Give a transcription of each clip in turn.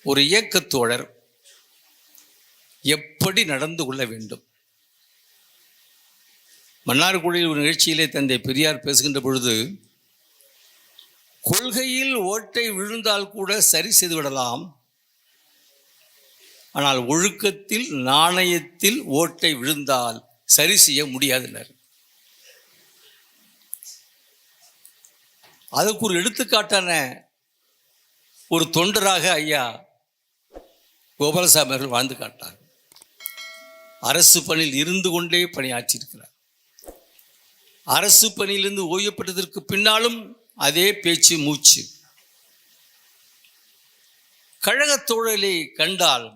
ஒரு இயக்கத்தோழர் எப்படி நடந்து கொள்ள வேண்டும்? மன்னார்குடியில் ஒரு நிகழ்ச்சியிலே தந்தை பெரியார் பேசுகின்ற பொழுது, கொள்கையில் ஓட்டை விழுந்தால் கூட சரி செய்து விடலாம், ஆனால் ஒழுக்கத்தில் நாணயத்தில் ஓட்டை விழுந்தால் சரி செய்ய முடியாதுனர். அதுக்கு ஒரு எடுத்துக்காட்டான ஒரு தொண்டராக ஐயா கோபாலசாமி அவர்கள் வாழ்ந்து காட்டார். அரசு பணியில் இருந்து கொண்டே பணியாற்றியிருக்கிறார். அரசு பணியிலிருந்து ஓய்வு பெற்றதற்கு பின்னாலும் அதே பேச்சு மூச்சு. கழகத் தோழலை கண்டால்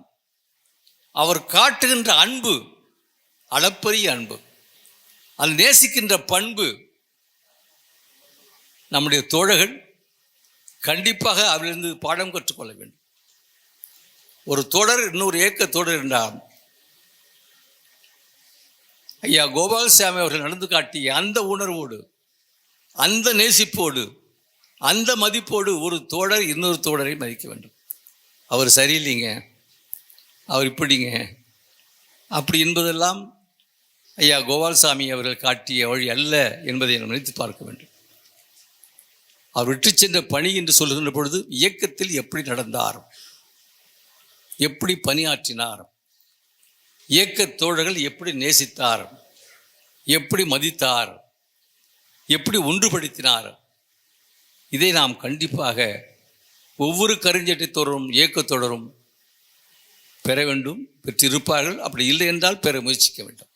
அவர் காட்டுகின்ற அன்பு அளப்பரிய அன்பு, அது நேசிக்கின்ற பண்பு. நம்முடைய தோழர்கள் கண்டிப்பாக அவரிலிருந்து பாடம் கற்றுக்கொள்ள வேண்டும். ஒரு தோழர் இன்னொரு இயக்க தோழர் என்றால் ஐயா கோபாலசாமி அவர்கள் நடந்து காட்டிய அந்த உணர்வோடு, அந்த நேசிப்போடு, அந்த மதிப்போடு ஒரு தோழர் இன்னொரு தோழரை மதிக்க வேண்டும். அவர் சரியில்லைங்க, அவர் இப்படிங்க அப்படி என்பதெல்லாம் ஐயா கோபாலசாமி அவர்கள் காட்டிய வழி அல்ல என்பதை நாம் நினைத்து பார்க்க வேண்டும். அவர் விட்டு சென்ற பணி என்று சொல்லுகின்ற பொழுது இயக்கத்தில் எப்படி நடந்தார், எப்படி பணியாற்றினார், இயக்க தோழர்கள் எப்படி நேசித்தார், எப்படி மதித்தார், எப்படி ஒன்றுபடுத்தினார், இதை நாம் கண்டிப்பாக ஒவ்வொரு கருஞ்சட்டை தோழரும் இயக்க தோழரும் பெற வேண்டும், பெற்றிருப்பார்கள். அப்படி இல்லை என்றால் பெற முயற்சிக்க வேண்டும்.